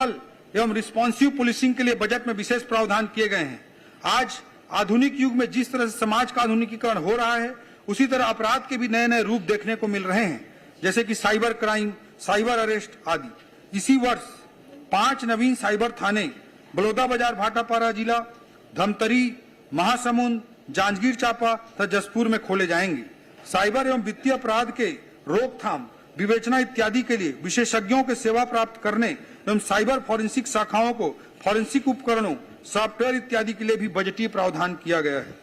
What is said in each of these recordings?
एवं responsive policing के लिए बजट में विशेष प्रावधान किए गए हैं। आज आधुनिक युग में जिस तरह से समाज का आधुनिकीकरण हो रहा है, उसी तरह अपराध के भी नए नए रूप देखने को मिल रहे हैं, जैसे कि साइबर क्राइम, साइबर अरेस्ट आदि। इसी वर्ष 5 नवीन साइबर थाने बलौदाबाजार भाटापारा जिला, धमतरी, महासमुंद, जांजगीर चांपा तथा जसपुर में खोले जाएंगे। साइबर एवं वित्तीय अपराध के रोकथाम, विवेचना इत्यादि के लिए विशेषज्ञों के सेवा प्राप्त करने एवं साइबर फॉरेंसिक शाखाओं को फॉरेंसिक उपकरणों, सॉफ्टवेयर इत्यादि के लिए भी बजटीय प्रावधान किया गया है।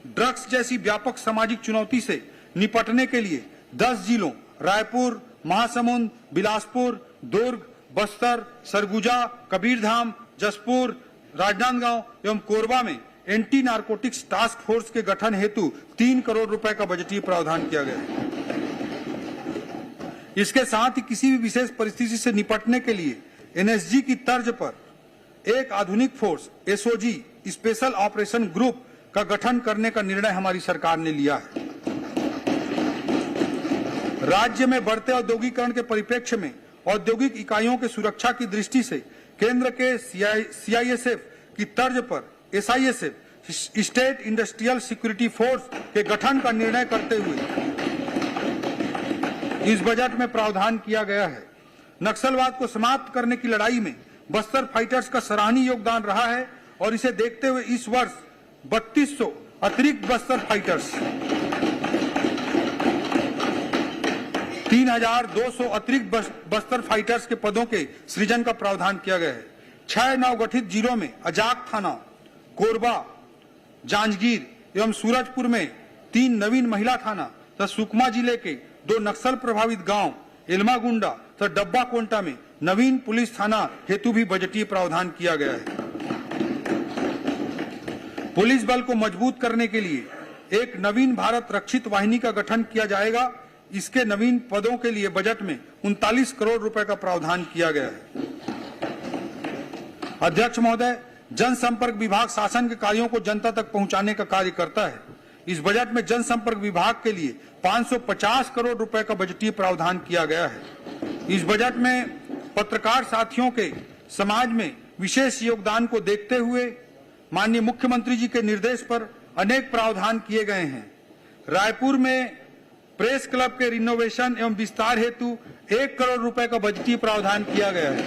ड्रग्स जैसी व्यापक सामाजिक चुनौती से निपटने के लिए 10 जिलों रायपुर, महासमुंद, बिलासपुर, दुर्ग, बस्तर, सरगुजा, कबीरधाम, जसपुर, राजनांदगांव एवं कोरबा में एंटी नारकोटिक्स टास्क फोर्स के गठन हेतु 3 करोड़ रुपए का बजटीय प्रावधान किया गया है। इसके साथ ही किसी भी विशेष परिस्थिति से निपटने के लिए एनएसजी की तर्ज पर एक आधुनिक force SOG special operation group का गठन करने का निर्णय हमारी सरकार ने लिया है। राज्य में बढ़ते औद्योगिकरण के परिप्रेक्ष्य में औद्योगिक इकाइयों की सुरक्षा की दृष्टि से केंद्र के सीआईएसएफ की तर्ज पर SISF state industrial security force के गठन का निर्णय करते हुए इस बजट में प्रावधान किया गया है। नक्सलवाद को समाप्त करने की लड़ाई में बस्तर फाइटर्स का सराहनीय योगदान रहा है और इसे देखते हुए इस वर्ष 3200 अतिरिक्त बस्तर फाइटर्स, 3200 अतिरिक्त बस्तर फाइटर्स के पदों के सृजन का प्रावधान किया गया है। 6 नवगठित जिलों में अजाक थाना, कोरबा, जांजगीर एवं सूरजपुर में 3 नवीन महिला थाना तथा सुकमा जिले के 2 नक्सल प्रभावित गांव इल्मागुंडा तथा डब्बा कोंटा में नवीन पुलिस थाना हेतु भी बजटीय प्रावधान किया गया है। पुलिस बल को मजबूत करने के लिए एक नवीन भारत रक्षित वाहिनी का गठन किया जाएगा। इसके नवीन पदों के लिए बजट में 39 करोड़ रुपए का प्रावधान किया गया है। अध्यक्ष महोदय, जनसंपर्क विभाग शासन के कार्यों को जनता तक पहुंचाने का कार्य करता है। इस बजट में जनसंपर्क विभाग के लिए 550 करोड़ रुपए का बजटीय प्रावधान किया गया है। इस बजट में पत्रकार साथियों के समाज में विशेष योगदान को देखते हुए माननीय मुख्यमंत्री जी के निर्देश पर अनेक प्रावधान किए गए हैं। रायपुर में प्रेस क्लब के रिनोवेशन एवं विस्तार हेतु 1 करोड़ रुपए का बजटीय प्रावधान किया गया है।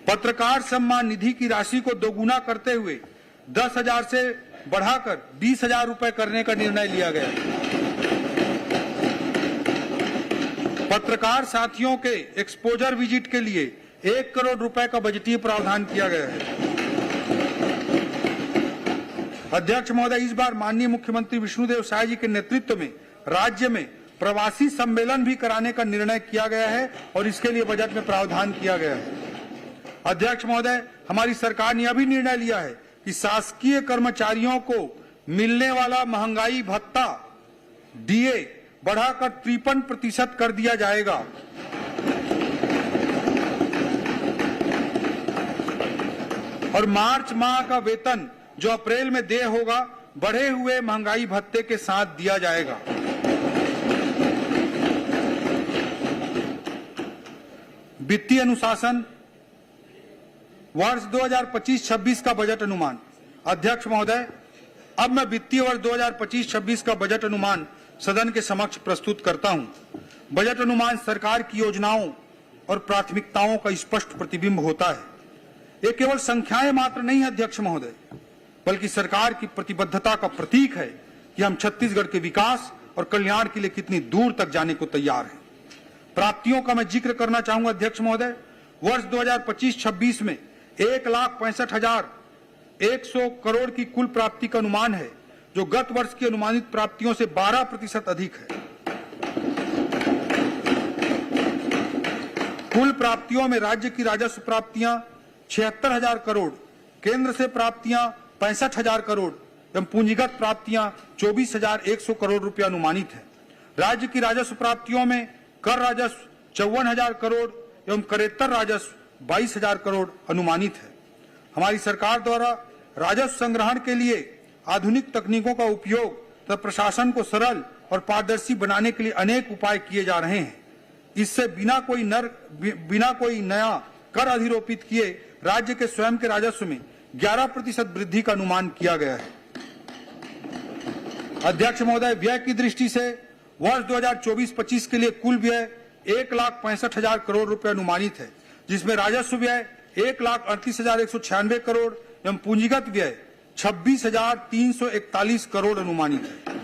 पत्रकार सम्मान निधि की राशि को दोगुना करते हुए 10,000 से बढ़ाकर 20,000 रुपए करने का निर्णय लिया गया। पत्रकार साथियों के एक्सपोजर विजिट के लिए 1 करोड़ रुपए का बजटीय प्रावधान किया गया है। अध्यक्ष महोदय, इस बार माननीय मुख्यमंत्री विष्णुदेव साय जी के नेतृत्व में राज्य में प्रवासी सम्मेलन भी कराने का निर्णय किया गया है और इसके लिए बजट में प्रावधान किया गया है। अध्यक्ष महोदय, हमारी सरकार ने अभी निर्णय लिया है कि शासकीय कर्मचारियों को मिलने वाला महंगाई भत्ता डीए बढ़ाकर 53% कर दिया जाएगा। और मार्च माह का वेतन जो अप्रैल में देय होगा, बढ़े हुए महंगाई भत्ते के साथ दिया जाएगा। वित्तीय अनुशासन वर्ष 2025-26 का बजट अनुमान। अध्यक्ष महोदय, अब मैं वित्तीय वर्ष 2025-26 का बजट अनुमान सदन के समक्ष प्रस्तुत करता हूं। बजट अनुमान सरकार की योजनाओं और प्राथमिकताओं का स्पष्ट प्रतिबिंब होता है। ये केवल संख्याएं मात्र नहीं है अध्यक्ष महोदय, बल्कि सरकार की प्रतिबद्धता का प्रतीक है कि हम छत्तीसगढ़ के विकास और कल्याण के लिए कितनी दूर तक जाने को तैयार हैं। प्राप्तियों का मैं जिक्र करना चाहूंगा अध्यक्ष महोदय। वर्ष 2025-26 में 1,65,100 करोड़ की कुल प्राप्ति का अनुमान है, जो गत वर्ष की अनुमानित प्राप्तियों से 12% अधिक है। कुल प्राप्तियों में राज्य की राजस्व प्राप्तियां 76,000 करोड़, केंद्र से प्राप्तियां 65,000 करोड़ एवं पूंजीगत प्राप्तियां 24,100 करोड़ रुपया अनुमानित है। राज्य की राजस्व प्राप्तियों में कर राजस्व 54,000 करोड़ एवं करेत्तर राजस्व 22,000 करोड़ अनुमानित है। हमारी सरकार द्वारा राजस्व संग्रहण के लिए आधुनिक तकनीकों का उपयोग तथा प्रशासन को सरल और पारदर्शी बनाने के लिए अनेक उपाय किए जा रहे हैं। इससे बिना कोई नया कर अधिरोपित किए राज्य के स्वयं के राजस्व में 11% वृद्धि का अनुमान किया गया है। अध्यक्ष महोदय, व्यय की दृष्टि से वर्ष 2024-25 के लिए कुल व्यय 1,65,000 करोड़ रुपए अनुमानित है, जिसमें राजस्व व्यय 1,38,196 करोड़ एवं पूंजीगत व्यय 26,341 करोड़ अनुमानित है।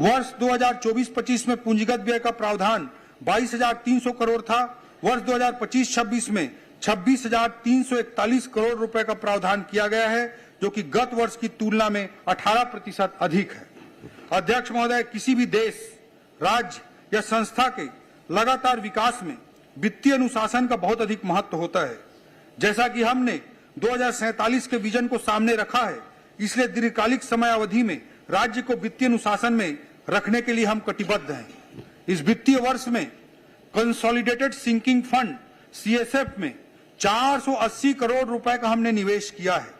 वर्ष 2024-25 में पूंजीगत व्यय का प्रावधान 22,300 करोड़ था। वर्ष 2025-26 में 26,341 करोड़ रुपए का प्रावधान किया गया है, जो कि गत वर्ष की तुलना में 18% अधिक है। अध्यक्ष महोदय, किसी भी देश, राज्य या संस्था के लगातार विकास में वित्तीय अनुशासन का बहुत अधिक महत्व होता है। जैसा कि हमने 2047 के विजन को सामने रखा है, इसलिए दीर्घकालिक समय अवधि में राज्य को वित्तीय अनुशासन में रखने के लिए हम कटिबद्ध हैं। इस वित्तीय वर्ष में कंसोलिडेटेड सिंकिंग फंड CSF में 480 करोड़ रुपए का हमने निवेश किया है,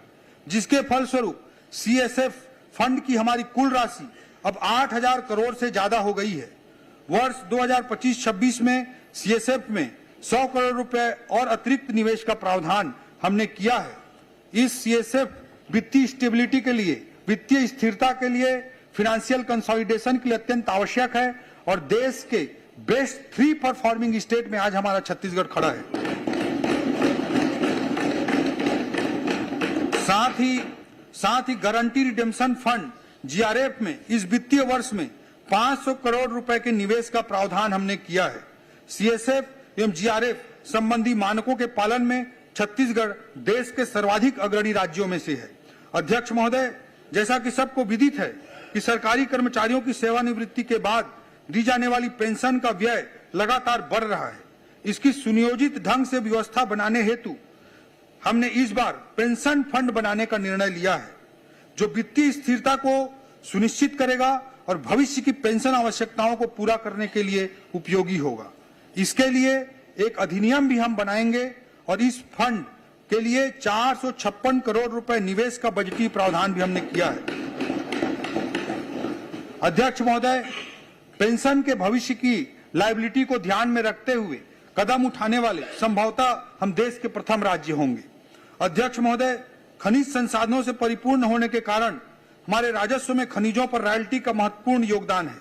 जिसके फलस्वरूप CSF फंड की हमारी कुल राशि अब 8,000 करोड़ से ज्यादा हो गई है। वर्ष 2025-26 में CSF में 100 करोड़ रुपए और अतिरिक्त निवेश का प्रावधान हमने किया है। इस CSF वित्तीय स्टेबिलिटी के लिए, वित्तीय स्थिरता के लिए, फाइनेंशियल कंसोलिडेशन के लिए अत्यंत आवश्यक है और देश के बेस्ट 3 परफॉर्मिंग स्टेट में आज हमारा छत्तीसगढ़ खड़ा है। साथ ही गारंटी रिडेम्पशन फंड GRF में इस वित्तीय वर्ष में 500 करोड़ रुपए के निवेश का प्रावधान हमने किया है। CSF एवं GRF संबंधी मानकों के पालन में छत्तीसगढ़ देश के सर्वाधिक अग्रणी राज्यों में से है। अध्यक्ष महोदय, जैसा कि सबको विदित है कि सरकारी कर्मचारियों की सेवानिवृत्ति के बाद दी जाने वाली पेंशन का व्यय लगातार बढ़ रहा है। इसकी सुनियोजित ढंग से व्यवस्था बनाने हेतु हमने इस बार पेंशन फंड बनाने का निर्णय लिया है, जो वित्तीय स्थिरता को सुनिश्चित करेगा और भविष्य की पेंशन आवश्यकताओं को पूरा करने के लिए उपयोगी होगा। इसके लिए एक अधिनियम भी हम बनाएंगे और इस फंड के लिए 456 करोड़ रुपए निवेश का बजटीय प्रावधान भी हमने किया है। अध्यक्ष महोदय, पेंशन के भविष्य की लायबिलिटी को ध्यान में रखते हुए कदम उठाने वाले संभवतः हम देश के प्रथम राज्य होंगे। अध्यक्ष महोदय, खनिज संसाधनों से परिपूर्ण होने के कारण हमारे राजस्व में खनिजों पर रॉयल्टी का महत्वपूर्ण योगदान है।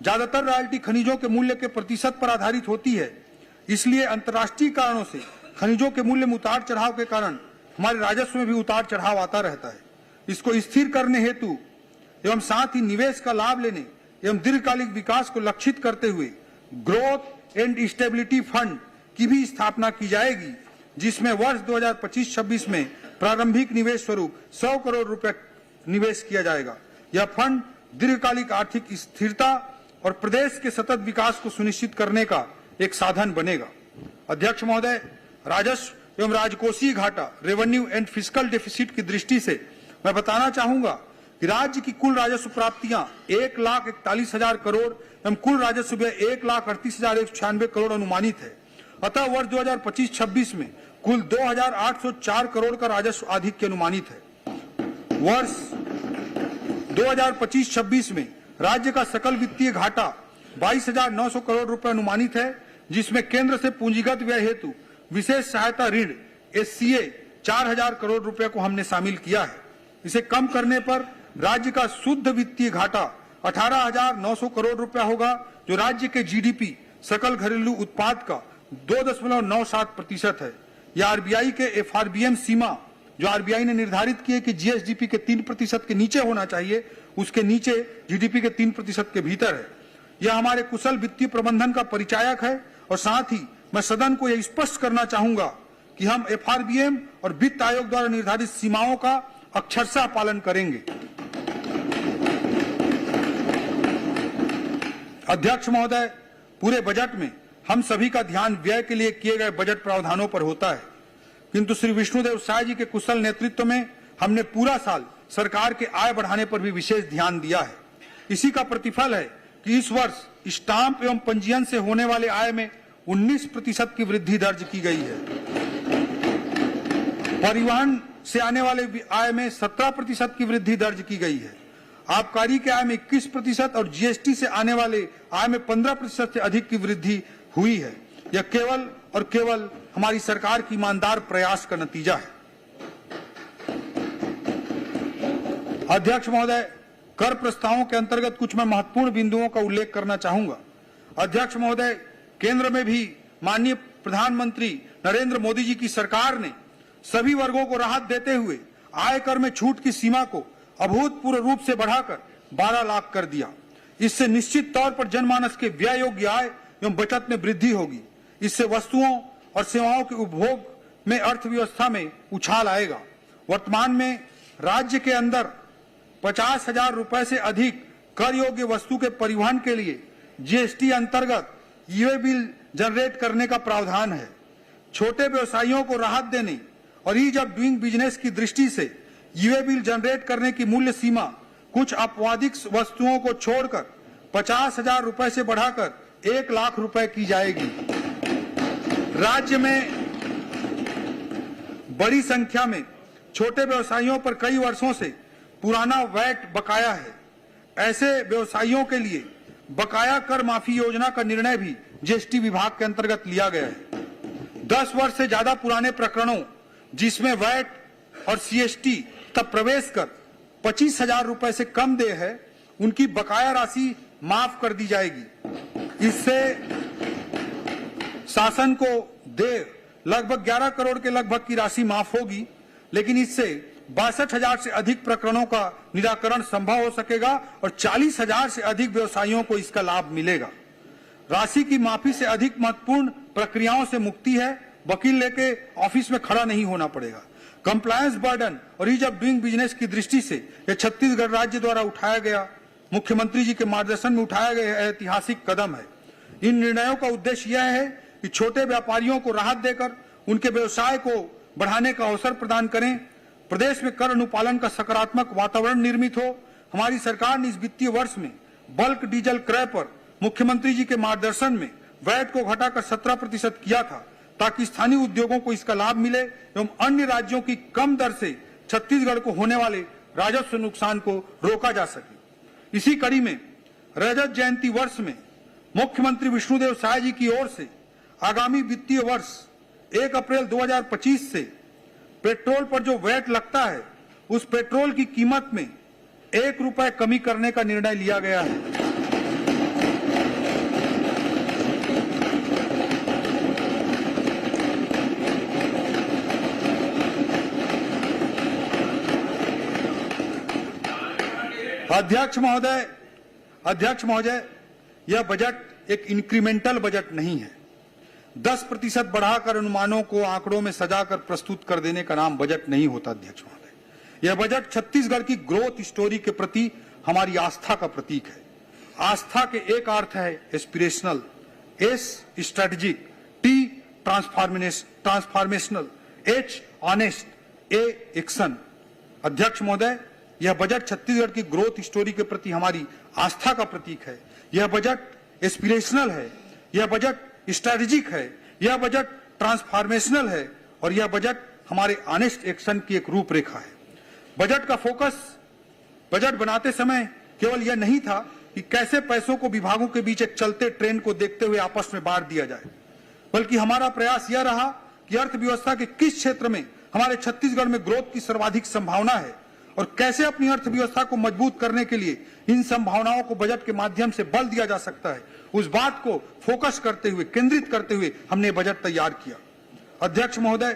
ज्यादातर रॉयल्टी खनिजों के मूल्य के प्रतिशत पर आधारित होती है, इसलिए अंतर्राष्ट्रीय कारणों से खनिजों के मूल्य में उतार चढ़ाव के कारण हमारे राजस्व में भी उतार चढ़ाव आता रहता है। इसको स्थिर करने हेतु एवं साथ ही निवेश का लाभ लेने एवं दीर्घकालिक विकास को लक्षित करते हुए ग्रोथ एंड स्टेबिलिटी फंड की भी स्थापना की जाएगी, जिसमें वर्ष 2025-26 में प्रारंभिक निवेश स्वरूप 100 करोड़ रुपए निवेश किया जाएगा। यह फंड दीर्घकालिक आर्थिक स्थिरता और प्रदेश के सतत विकास को सुनिश्चित करने का एक साधन बनेगा। अध्यक्ष महोदय, राजस्व एवं राजकोषीय घाटा, रेवेन्यू एंड फिस्कल डेफिसिट की दृष्टि से मैं बताना चाहूंगा कि राज्य की कुल राजस्व प्राप्तियां 1,41,000 करोड़ एवं कुल राजस्व व्यय 1,38,196 करोड़ अनुमानित है। अतः वर्ष 2025-26 में कुल 2,804 करोड़ का राजस्व आधिक्य अनुमानित है। वर्ष 2025-26 में राज्य का सकल वित्तीय घाटा 22,900 करोड़ रुपए अनुमानित है, जिसमें केंद्र से पूंजीगत व्यय हेतु विशेष सहायता ऋण SCA 4,000 करोड़ रुपए को हमने शामिल किया है। इसे कम करने पर राज्य का शुद्ध वित्तीय घाटा 18,900 करोड़ रुपया होगा, जो राज्य के GDP सकल घरेलू उत्पाद का 2.97% है। यह RBI के FRBM सीमा, जो RBI ने निर्धारित की है कि GSDP के 3% के नीचे होना चाहिए, उसके नीचे GDP के 3% के भीतर है। यह हमारे कुशल वित्तीय प्रबंधन का परिचायक है और साथ ही मैं सदन को यह स्पष्ट करना चाहूंगा कि हम FRBM और वित्त आयोग द्वारा निर्धारित सीमाओं का अक्षरशः पालन करेंगे। अध्यक्ष महोदय, पूरे बजट में हम सभी का ध्यान व्यय के लिए किए गए बजट प्रावधानों पर होता है, किंतु श्री विष्णुदेव साय जी के कुशल नेतृत्व में हमने पूरा साल सरकार के आय बढ़ाने पर भी विशेष ध्यान दिया है। इसी का प्रतिफल है कि इस वर्ष स्टाम्प एवं पंजीयन से होने वाले आय में 19% की वृद्धि दर्ज की गई है। परिवहन से आने वाले आय में 17% की वृद्धि दर्ज की गई है। आबकारी के आय में 21% और जीएसटी से आने वाले आय में 15% से अधिक की वृद्धि हुई है। यह केवल और केवल हमारी सरकार की ईमानदार प्रयास का नतीजा है। अध्यक्ष महोदय, कर प्रस्तावों के अंतर्गत कुछ मैं महत्वपूर्ण बिंदुओं का उल्लेख करना चाहूंगा। अध्यक्ष महोदय, केंद्र में भी माननीय प्रधानमंत्री नरेंद्र मोदी जी की सरकार ने सभी वर्गों को राहत देते हुए आयकर में छूट की सीमा को अभूतपूर्व रूप से बढ़ाकर 12 लाख कर दिया। इससे निश्चित तौर पर जनमानस के व्यय योग्य आय एवं बचत में वृद्धि होगी। इससे वस्तुओं और सेवाओं के उपभोग में अर्थव्यवस्था में उछाल आएगा। वर्तमान में राज्य के अंदर 50,000 रुपए से अधिक कर योग्य वस्तु के परिवहन के लिए जीएसटी अंतर्गत ई-वे बिल जनरेट करने का प्रावधान है। छोटे व्यवसायियों को राहत देने और ईज ऑफ डूइंग बिजनेस की दृष्टि से ई-वे बिल जनरेट करने की मूल्य सीमा कुछ आपवादिक वस्तुओं को छोड़कर 50,000 रुपए से बढ़ाकर 1 लाख रुपए की जाएगी। राज्य में बड़ी संख्या में छोटे व्यवसायियों पर कई वर्षों से पुराना वैट बकाया है। ऐसे व्यवसायियों के लिए बकाया कर माफी योजना का निर्णय भी जीएसटी विभाग के अंतर्गत लिया गया है। 10 वर्ष से ज्यादा पुराने प्रकरणों जिसमें वैट और सीएसटी तक प्रवेश कर 25,000 रुपए से कम देय है, उनकी बकाया राशि माफ कर दी जाएगी। इससे शासन को देय लगभग 11 करोड़ के लगभग की राशि माफ होगी, लेकिन इससे 62,000 से अधिक प्रकरणों का निराकरण संभव हो सकेगा और 40,000 से अधिक व्यवसायियों को इसका लाभ मिलेगा। राशि की माफी से अधिक महत्वपूर्ण प्रक्रियाओं से मुक्ति है। वकील लेके ऑफिस में खड़ा नहीं होना पड़ेगा। कंप्लायंस बर्डन और ईज ऑफ डूइंग बिजनेस की दृष्टि से यह छत्तीसगढ़ राज्य द्वारा उठाया गया, मुख्यमंत्री जी के मार्गदर्शन में उठाया गया ऐतिहासिक कदम है। इन निर्णयों का उद्देश्य यह है कि छोटे व्यापारियों को राहत देकर उनके व्यवसाय को बढ़ाने का अवसर प्रदान करें। प्रदेश में कर अनुपालन का सकारात्मक वातावरण निर्मित हो। हमारी सरकार ने इस वित्तीय वर्ष में बल्क डीजल क्रय पर मुख्यमंत्री जी के मार्गदर्शन में वैट को घटाकर 17% किया था, ताकि स्थानीय उद्योगों को इसका लाभ मिले एवं अन्य राज्यों की कम दर से छत्तीसगढ़ को होने वाले राजस्व नुकसान को रोका जा सके। इसी कड़ी में रजत जयंती वर्ष में मुख्यमंत्री विष्णुदेव साय जी की ओर से आगामी वित्तीय वर्ष 1 अप्रैल 2025 से पेट्रोल पर जो वैट लगता है, उस पेट्रोल की कीमत में 1 रुपए कमी करने का निर्णय लिया गया है। अध्यक्ष महोदय, यह बजट एक इंक्रीमेंटल बजट नहीं है। 10% बढ़ाकर अनुमानों को आंकड़ों में सजाकर प्रस्तुत कर देने का नाम बजट नहीं होता। अध्यक्ष महोदय, यह बजट छत्तीसगढ़ की ग्रोथ स्टोरी के प्रति हमारी आस्था का प्रतीक है। आस्था के एक अर्थ है aspirational, S strategic, T transformational, H honest, A action. अध्यक्ष महोदय, यह बजट छत्तीसगढ़ की ग्रोथ स्टोरी के प्रति हमारी आस्था का प्रतीक है। यह बजट एस्पिरेशनल है, यह बजट स्ट्रेटेजिक है, यह बजट ट्रांसफॉर्मेशनल है और यह बजट हमारे ऑनेस्ट एक्शन की एक रूपरेखा है। बजट का फोकस बजट बनाते समय केवल यह नहीं था कि कैसे पैसों को विभागों के बीच एक चलते ट्रेन को देखते हुए आपस में बांट दिया जाए, बल्कि हमारा प्रयास यह रहा कि अर्थव्यवस्था के किस क्षेत्र में हमारे छत्तीसगढ़ में ग्रोथ की सर्वाधिक संभावना है और कैसे अपनी अर्थव्यवस्था को मजबूत करने के लिए इन संभावनाओं को बजट के माध्यम से बल दिया जा सकता है, उस बात को फोकस करते हुए, केंद्रित करते हुए हमने बजट तैयार किया। अध्यक्ष महोदय,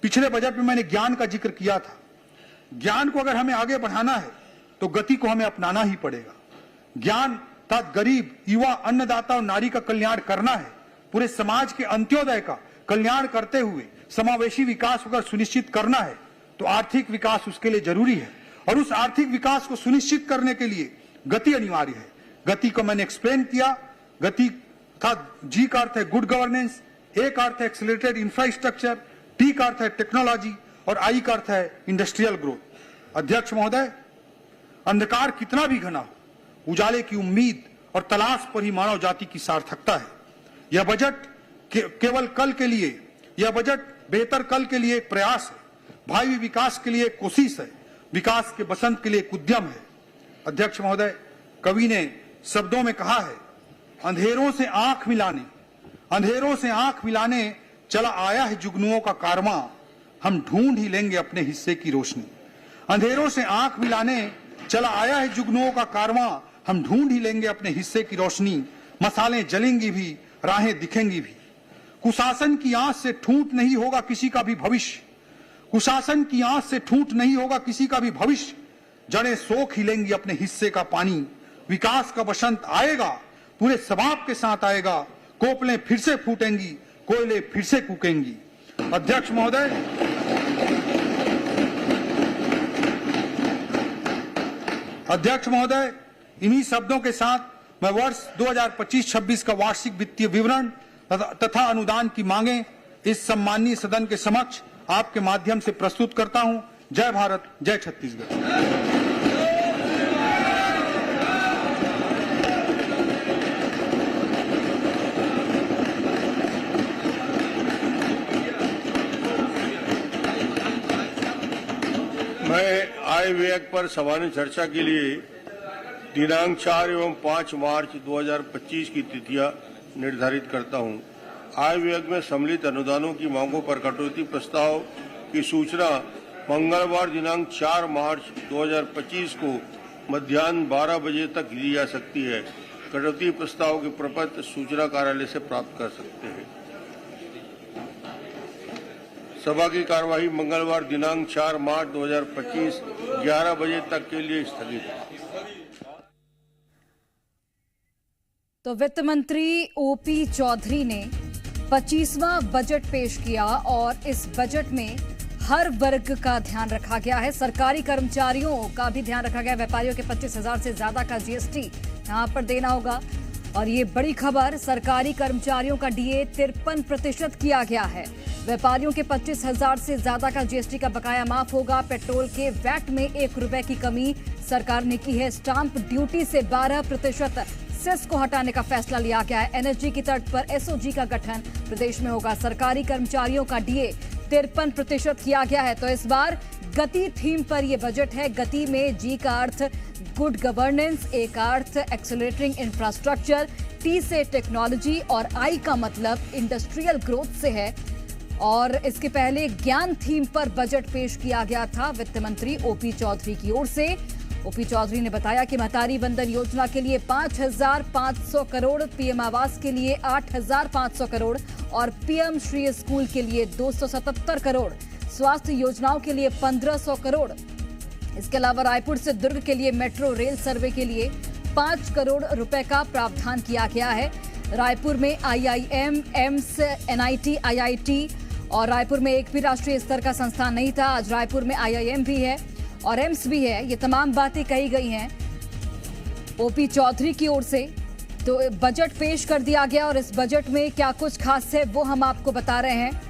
पिछले बजट में मैंने ज्ञान का जिक्र किया था। ज्ञान को अगर हमें आगे बढ़ाना है तो गति को हमें अपनाना ही पड़ेगा। ज्ञान तथा गरीब, युवा, अन्नदाता और नारी का कल्याण करना है। पूरे समाज के अंत्योदय का कल्याण करते हुए समावेशी विकास अगर सुनिश्चित करना है तो आर्थिक विकास उसके लिए जरूरी है और उस आर्थिक विकास को सुनिश्चित करने के लिए गति अनिवार्य है। गति को मैंने एक्सप्लेन किया। गति था, जी का अर्थ है गुड गवर्नेंस, ए का अर्थ है एक्सेलरेटेड इंफ्रास्ट्रक्चर, टी का अर्थ है टेक्नोलॉजी और आई का अर्थ है इंडस्ट्रियल ग्रोथ। अध्यक्ष महोदय, अंधकार कितना भी घना हो, उजाले की उम्मीद और तलाश पर ही मानव जाति की सार्थकता है। यह बजट केवल कल के लिए, यह बजट बेहतर कल के लिए एक प्रयास है, भावी विकास के लिए एक कोशिश है, विकास के बसंत के लिए एक उद्यम है। अध्यक्ष महोदय, कवि ने शब्दों में कहा है, अंधेरों से आंख मिलाने चला आया है जुगनुओं का कारवां, हम ढूंढ ही लेंगे अपने हिस्से की रोशनी। अंधेरों से आंख मिलाने चला आया है जुगनुओं का कारवां, हम ढूंढ ही लेंगे अपने हिस्से की रोशनी। मसालें जलेंगी भी, राहें दिखेंगी भी। कुशासन की आंच से ठूंठ नहीं होगा किसी का भी भविष्य। कुशासन की आंच से ठूंठ नहीं होगा किसी का भी भविष्य। जड़ें सोख ही लेंगी अपने हिस्से का पानी। विकास का बसंत आएगा, पूरे सबाब के साथ आएगा। कोपलें फिर से फूटेंगी, कोयले फिर से कूकेंगी। अध्यक्ष महोदय, इन्हीं शब्दों के साथ मैं वर्ष 2025-26 का वार्षिक वित्तीय विवरण तथा अनुदान की मांगे इस सम्मानीय सदन के समक्ष आपके माध्यम से प्रस्तुत करता हूं। जय भारत, जय छत्तीसगढ़। मैं आय व्यय पर सामान्य चर्चा के लिए दिनांक 4 एवं 5 मार्च 2025 की तिथियां निर्धारित करता हूं। आय व्यय में सम्मिलित अनुदानों की मांगों पर कटौती प्रस्ताव की सूचना मंगलवार दिनांक 4 मार्च 2025 को मध्याह्न 12 बजे तक ली जा सकती है। कटौती प्रस्ताव के प्रपत्र सूचना कार्यालय से प्राप्त कर सकते हैं। सभा की कार्यवाही मंगलवार दिनांक 4 मार्च 2025 11 बजे तक के लिए स्थगित है। तो वित्त मंत्री ओपी चौधरी ने 25वां बजट पेश किया और इस बजट में हर वर्ग का ध्यान रखा गया है। सरकारी कर्मचारियों का भी ध्यान रखा गया। व्यापारियों के 25,000 से ज्यादा का जीएसटी यहां पर देना होगा। और ये बड़ी खबर, सरकारी कर्मचारियों का डीए 53% किया गया है। व्यापारियों के 25,000 से ज्यादा का जीएसटी का बकाया माफ होगा। पेट्रोल के वैट में 1 रुपए की कमी सरकार ने की है। स्टाम्प ड्यूटी से 12% सेस को हटाने का फैसला लिया गया है। एनएसजी की तर्ज पर एसओजी का गठन प्रदेश में होगा। सरकारी कर्मचारियों का डीए 53% किया गया है। तो इस बार गति थीम पर यह बजट है। गति में जी का अर्थ गुड गवर्नेंस, ए का अर्थ एक्सेलरेटिंग इंफ्रास्ट्रक्चर, टी से टेक्नोलॉजी और आई का मतलब इंडस्ट्रियल ग्रोथ से है। और इसके पहले ज्ञान थीम पर बजट पेश किया गया था वित्त मंत्री ओपी चौधरी की ओर से। ओपी चौधरी ने बताया कि महतारी वंदन योजना के लिए 5,500 करोड़, पीएम आवास के लिए 8,500 करोड़ और पीएम श्री स्कूल के लिए 277 करोड़, स्वास्थ्य योजनाओं के लिए 1,500 करोड़। इसके अलावा रायपुर से दुर्ग के लिए मेट्रो रेल सर्वे के लिए 5 करोड़ रुपए का प्रावधान किया गया है। रायपुर में आईआईएम, एम्स, एनआईटी, आईआईटी और रायपुर में एक भी राष्ट्रीय स्तर का संस्थान नहीं था। आज रायपुर में आईआईएम भी है और एम्स भी है। ये तमाम बातें कही गई हैं ओपी चौधरी की ओर से। तो बजट पेश कर दिया गया और इस बजट में क्या कुछ खास है वो हम आपको बता रहे हैं।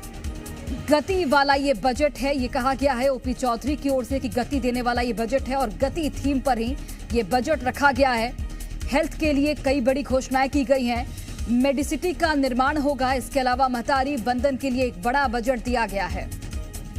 गति वाला ये बजट है, ये कहा गया है ओपी चौधरी की ओर से कि गति देने वाला ये बजट है और गति थीम पर ही ये बजट रखा गया है। हेल्थ के लिए कई बड़ी घोषणाएं की गई हैं। मेडिसिटी का निर्माण होगा। इसके अलावा महतारी वंदन के लिए एक बड़ा बजट दिया गया है।